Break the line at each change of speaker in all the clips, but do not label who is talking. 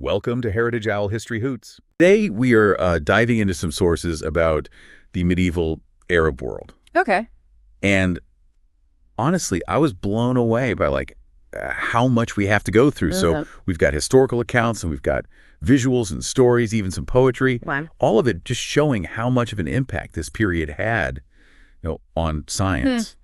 Welcome to Heritage Owl History Hoots. Today we are diving into some sources about the medieval Arab world.
Okay.
And honestly, I was blown away by how much we have to go through. So we've got historical accounts and we've got visuals and stories, even some poetry.
Wow.
All of it just showing how much of an impact this period had, on science,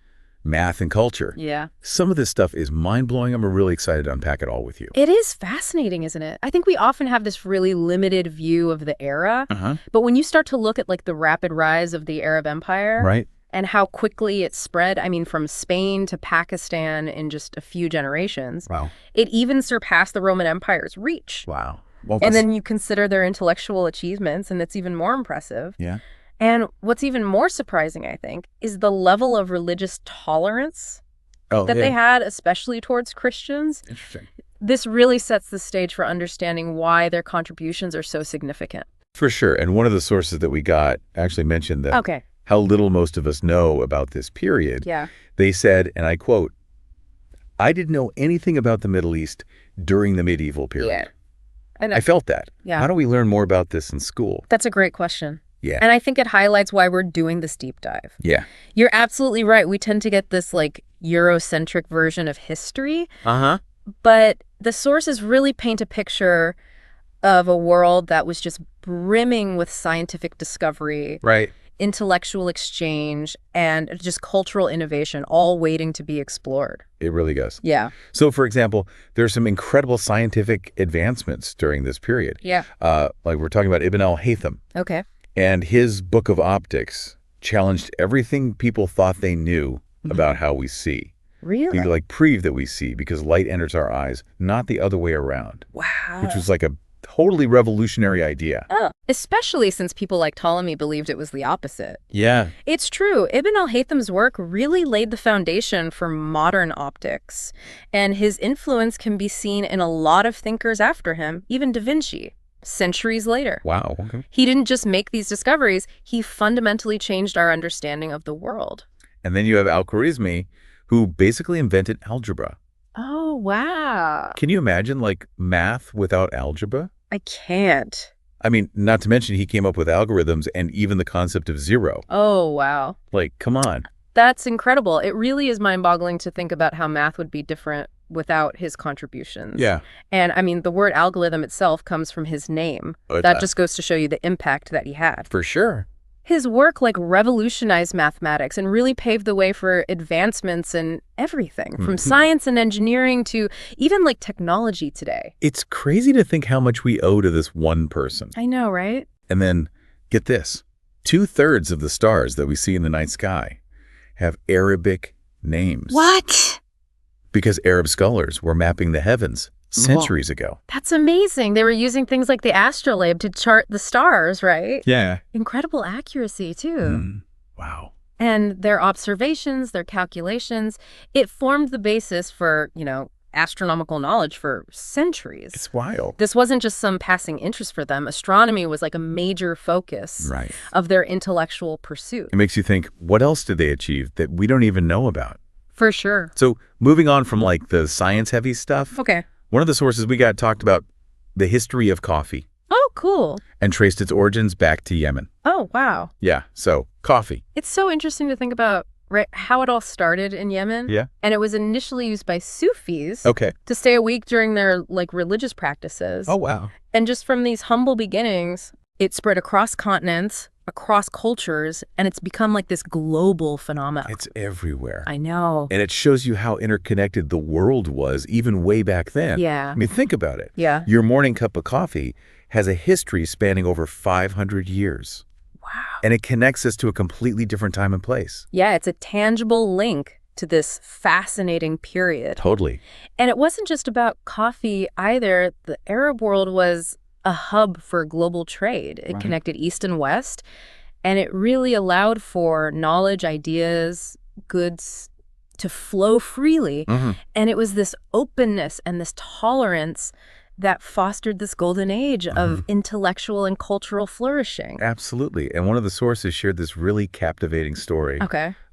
math, and culture.
Yeah.
Some of this stuff is mind-blowing. I'm really excited to unpack it all with you.
It is fascinating, isn't it? I think we often have this really limited view of the era. But when you start to look at the rapid rise of the Arab Empire,
Right.
and how quickly it spread, I mean, from Spain to Pakistan in just a few generations.
Wow.
It even surpassed the Roman Empire's reach.
Wow. Well,
and then you consider their intellectual achievements, and it's even more impressive.
Yeah.
And what's even more surprising, I think, is the level of religious tolerance that they had, especially towards Christians.
Interesting.
This really sets the stage for understanding why their contributions are so significant.
For sure. And one of the sources that we got actually mentioned that how little most of us know about this period.
Yeah.
They said, and I quote, "I didn't know anything about the Middle East during the medieval period."
Yeah. And
I felt that.
Yeah.
How do we learn more about this in school?
That's a great question.
Yeah.
And I think it highlights why we're doing this deep dive.
Yeah.
You're absolutely right. We tend to get this Eurocentric version of history. But the sources really paint a picture of a world that was just brimming with scientific discovery,
Right.
intellectual exchange, and just cultural innovation, all waiting to be explored.
It really does.
Yeah.
So, for example, there's some incredible scientific advancements during this period.
Yeah.
We're talking about Ibn Alhazen.
Okay.
And his book of optics challenged everything people thought they knew about how we see.
Really?
He proved that we see because light enters our eyes, not the other way around.
Wow.
Which was a totally revolutionary idea.
Oh, especially since people like Ptolemy believed it was the opposite.
Yeah.
It's true. Ibn al-Haytham's work really laid the foundation for modern optics, and his influence can be seen in a lot of thinkers after him, even Da Vinci, centuries later.
Wow. Okay.
He didn't just make these discoveries, he fundamentally changed our understanding of the world.
And then you have Al-Khwarizmi, who basically invented algebra.
Oh, wow.
Can you imagine, math without algebra?
I can't.
I mean, not to mention he came up with algorithms and even the concept of zero.
Oh, wow.
Come on.
That's incredible. It really is mind-boggling to think about how math would be different without his contributions.
Yeah.
And I mean, the word algorithm itself comes from his name. That just goes to show you the impact that he had.
For sure.
His work revolutionized mathematics and really paved the way for advancements in everything, from science and engineering to even technology today.
It's crazy to think how much we owe to this one person.
I know, right?
And then, get this, 2/3 of the stars that we see in the night sky have Arabic names.
What?
Because Arab scholars were mapping the heavens centuries ago.
That's amazing. They were using things like the astrolabe to chart the stars, right?
Yeah.
Incredible accuracy, too.
Wow.
And their observations, their calculations, it formed the basis for, astronomical knowledge for centuries.
It's wild.
This wasn't just some passing interest for them. Astronomy was a major focus of their intellectual pursuit.
It makes you think, what else did they achieve that we don't even know about?
For sure.
So moving on from the science-heavy stuff.
Okay.
One of the sources we got talked about the history of coffee.
Oh, cool.
And traced its origins back to Yemen.
Oh, wow.
Yeah, so coffee.
It's so interesting to think about how it all started in Yemen.
Yeah.
And it was initially used by Sufis
to
stay awake during their religious practices.
Oh, wow.
And just from these humble beginnings, it spread across continents, across cultures, and it's become this global phenomenon.
It's everywhere.
I know.
And it shows you how interconnected the world was even way back then.
Yeah.
I mean, think about it.
Yeah.
Your morning cup of coffee has a history spanning over 500 years.
Wow.
And it connects us to a completely different time and place.
Yeah, it's a tangible link to this fascinating period.
Totally.
And it wasn't just about coffee either. The Arab world was a hub for global trade. It connected East and West, and it really allowed for knowledge, ideas, goods to flow freely. And it was this openness and this tolerance that fostered this golden age of intellectual and cultural flourishing.
Absolutely. And one of the sources shared this really captivating story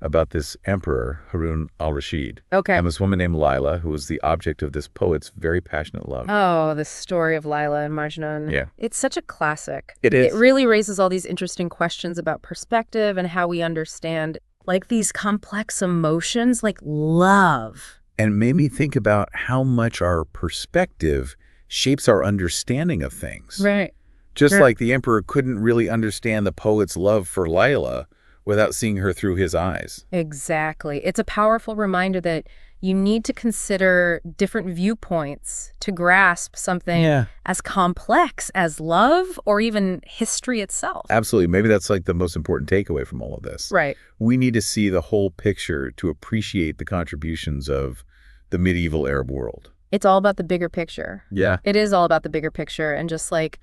about this emperor, Harun al-Rashid, and this woman named Lila, who was the object of this poet's very passionate love.
Oh, the story of Lila and Majnun.
Yeah.
It's such a classic.
It is.
It really raises all these interesting questions about perspective and how we understand, like, these complex emotions, like love.
And made me think about how much our perspective shapes our understanding of things.
Right.
Just like the emperor couldn't really understand the poet's love for Lila without seeing her through his eyes.
Exactly. It's a powerful reminder that you need to consider different viewpoints to grasp something as complex as love or even history itself.
Absolutely. Maybe that's like the most important takeaway from all of this.
Right.
We need to see the whole picture to appreciate the contributions of the medieval Arab world.
It's all about the bigger picture.
Yeah.
It is all about the bigger picture. And just like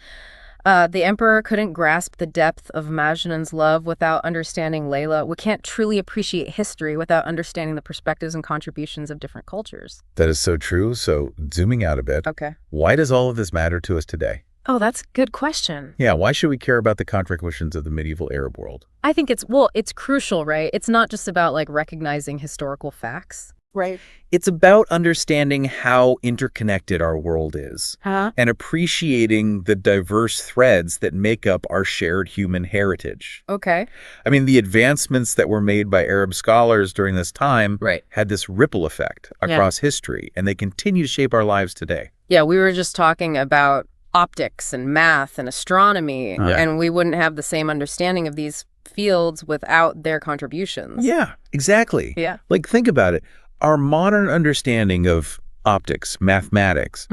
the emperor couldn't grasp the depth of Majnun's love without understanding Layla, we can't truly appreciate history without understanding the perspectives and contributions of different cultures.
That is so true. So zooming out a bit, why does all of this matter to us today?
Oh, that's a good question.
Yeah, why should we care about the contributions of the medieval Arab world?
I think it's crucial, right? It's not just about like recognizing historical facts.
Right. It's about understanding how interconnected our world is and appreciating the diverse threads that make up our shared human heritage.
Okay.
I mean, the advancements that were made by Arab scholars during this time had this ripple effect across history, and they continue to shape our lives today.
Yeah, we were just talking about optics and math and astronomy, and we wouldn't have the same understanding of these fields without their contributions.
Yeah, exactly.
Yeah.
Like, think about it. Our modern understanding of optics, mathematics,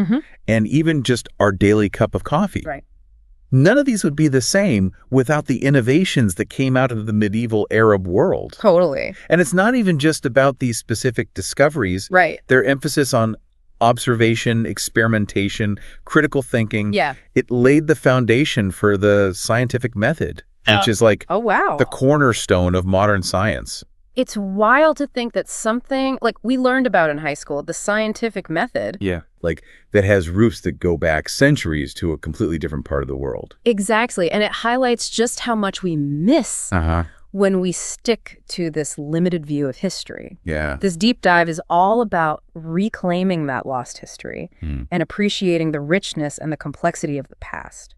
and even just our daily cup of coffee.
Right.
None of these would be the same without the innovations that came out of the medieval Arab world.
Totally.
And it's not even just about these specific discoveries.
Right.
Their emphasis on observation, experimentation, critical thinking.
Yeah.
It laid the foundation for the scientific method, which is like the cornerstone of modern science.
It's wild to think that something like we learned about in high school, the scientific method.
Yeah, like that has roots that go back centuries to a completely different part of the world.
Exactly. And it highlights just how much we miss when we stick to this limited view of history.
Yeah.
This deep dive is all about reclaiming that lost history and appreciating the richness and the complexity of the past.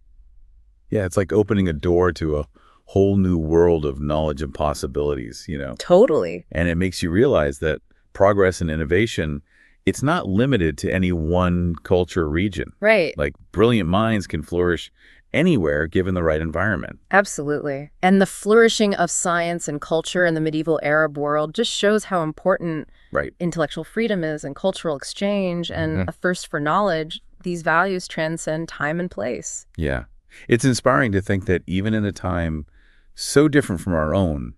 Yeah, it's like opening a door to a whole new world of knowledge and possibilities, you know.
Totally.
And it makes you realize that progress and innovation, it's not limited to any one culture or region.
Right.
Like brilliant minds can flourish anywhere given the right environment.
Absolutely. And the flourishing of science and culture in the medieval Arab world just shows how important intellectual freedom is and cultural exchange and a thirst for knowledge. These values transcend time and place.
Yeah. It's inspiring to think that even in a time so different from our own,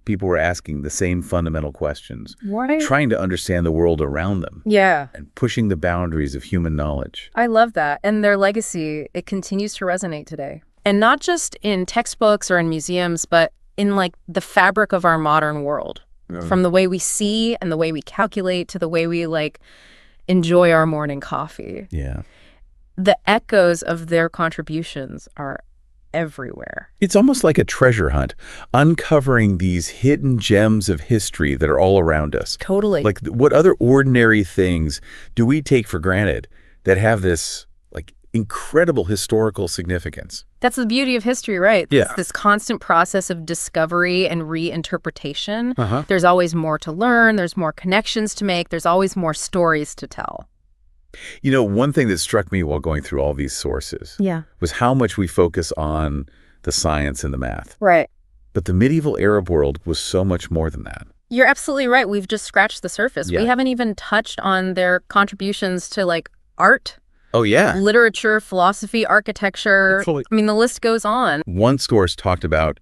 people were asking the same fundamental questions, trying to understand the world around them, and pushing the boundaries of human knowledge.
I love that. And their legacy, it continues to resonate today. And not just in textbooks or in museums, but in like the fabric of our modern world, from the way we see and the way we calculate to the way we like enjoy our morning coffee.
Yeah.
The echoes of their contributions are everywhere.
It's almost like a treasure hunt, uncovering these hidden gems of history that are all around us.
Totally.
Like what other ordinary things do we take for granted that have this like incredible historical significance?
That's the beauty of history, right?
Yeah.
It's this constant process of discovery and reinterpretation. There's always more to learn. There's more connections to make. There's always more stories to tell.
You know, one thing that struck me while going through all these sources was how much we focus on the science and the math.
Right.
But the medieval Arab world was so much more than that.
You're absolutely right. We've just scratched the surface. We haven't even touched on their contributions to like art.
Oh, yeah.
Literature, philosophy, architecture. I mean, the list goes on.
One source talked about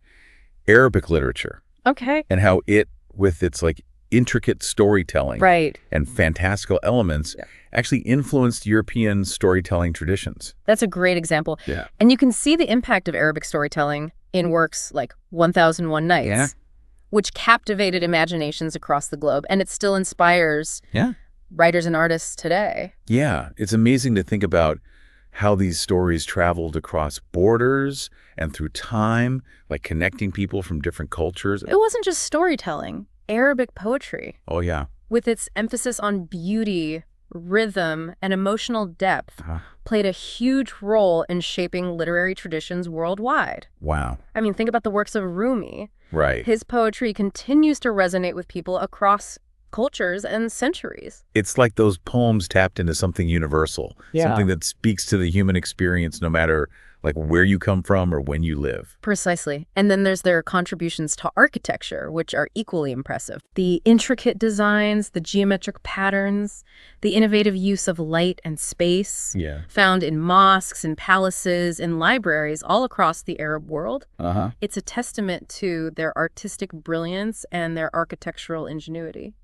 Arabic literature.
Okay.
And how it, with its like intricate storytelling and fantastical elements, actually influenced European storytelling traditions.
That's a great example.
Yeah.
And you can see the impact of Arabic storytelling in works like 1001 Nights, which captivated imaginations across the globe. And it still inspires writers and artists today.
Yeah. It's amazing to think about how these stories traveled across borders and through time, like connecting people from different cultures.
It wasn't just storytelling. Arabic poetry.
Oh, yeah.
With its emphasis on beauty, rhythm, and emotional depth, played a huge role in shaping literary traditions worldwide.
Wow.
I mean, think about the works of Rumi.
Right.
His poetry continues to resonate with people across cultures and centuries.
It's like those poems tapped into something universal, something that speaks to the human experience no matter like where you come from or when you live.
Precisely. And then there's their contributions to architecture, which are equally impressive. The intricate designs, the geometric patterns, the innovative use of light and space found in mosques and palaces and libraries all across the Arab world. It's a testament to their artistic brilliance and their architectural ingenuity.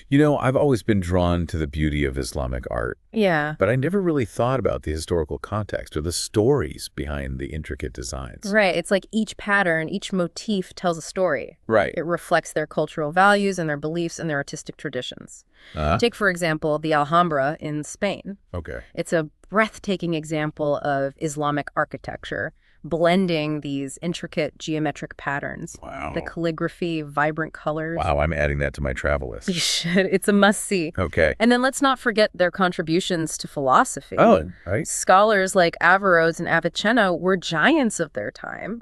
You know, I've always been drawn to the beauty of Islamic art.
Yeah.
But I never really thought about the historical context or the stories behind the intricate designs.
Right. It's like each pattern, each motif tells a story.
Right.
It reflects their cultural values and their beliefs and their artistic traditions. Take, for example, the Alhambra in Spain.
Okay.
It's a breathtaking example of Islamic architecture, blending these intricate geometric patterns.
Wow.
The calligraphy, vibrant colors.
Wow, I'm adding that to my travel list.
You should. It's a must-see.
Okay.
And then let's not forget their contributions to philosophy.
Oh, right.
Scholars like Averroes and Avicenna were giants of their time.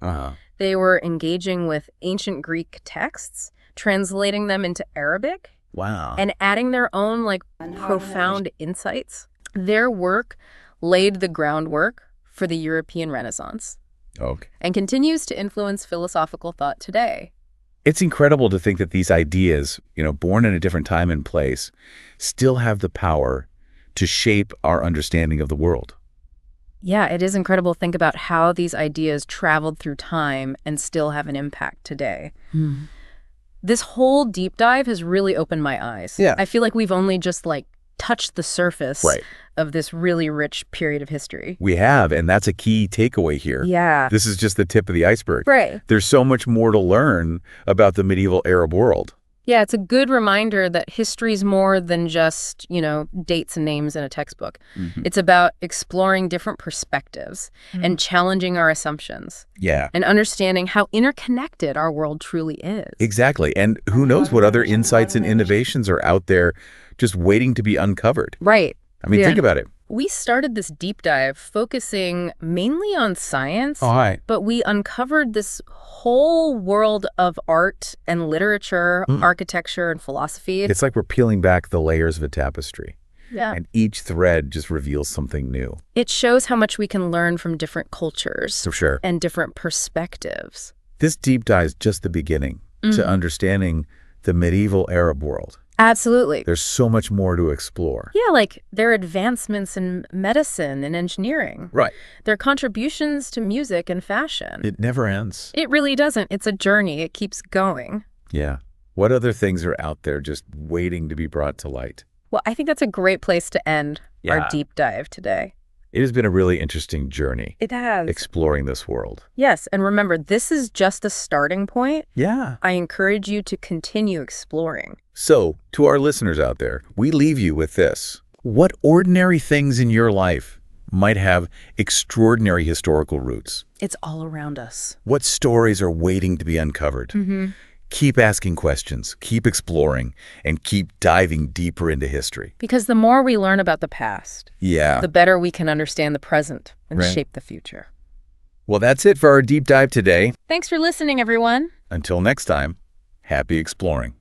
They were engaging with ancient Greek texts, translating them into Arabic.
Wow.
And adding their own, like, profound insights. Their work laid the groundwork for the European Renaissance.
Okay.
And continues to influence philosophical thought today.
It's incredible to think that these ideas, born in a different time and place, still have the power to shape our understanding of the world.
Yeah, it is incredible to think about how these ideas traveled through time and still have an impact today. This whole deep dive has really opened my eyes.
Yeah.
I feel like we've only just, touched the surface of this really rich period of history.
We have, and that's a key takeaway here.
Yeah.
This is just the tip of the iceberg.
Right.
There's so much more to learn about the medieval Arab world.
Yeah, it's a good reminder that history's more than just, dates and names in a textbook. It's about exploring different perspectives and challenging our assumptions.
Yeah.
And understanding how interconnected our world truly is.
Exactly. And who knows what other insights and innovations are out there just waiting to be uncovered.
Right.
I mean, think about it.
We started this deep dive focusing mainly on science, but we uncovered this whole world of art and literature, architecture and philosophy.
It's like we're peeling back the layers of a tapestry.
Yeah.
And each thread just reveals something new.
It shows how much we can learn from different cultures
For sure.
and different perspectives.
This deep dive is just the beginning to understanding the medieval Arab world.
Absolutely.
There's so much more to explore.
Yeah, like their advancements in medicine and engineering.
Right.
Their contributions to music and fashion.
It never ends.
It really doesn't. It's a journey. It keeps going.
Yeah. What other things are out there just waiting to be brought to light?
Well, I think that's a great place to end our deep dive today.
It has been a really interesting journey.
It has.
Exploring this world.
Yes, and remember, this is just a starting point.
Yeah.
I encourage you to continue exploring.
So, to our listeners out there, we leave you with this. What ordinary things in your life might have extraordinary historical roots?
It's all around us.
What stories are waiting to be uncovered? Keep asking questions, keep exploring, and keep diving deeper into history.
Because the more we learn about the past, the better we can understand the present and shape the future.
Well, that's it for our deep dive today.
Thanks for listening, everyone.
Until next time, happy exploring.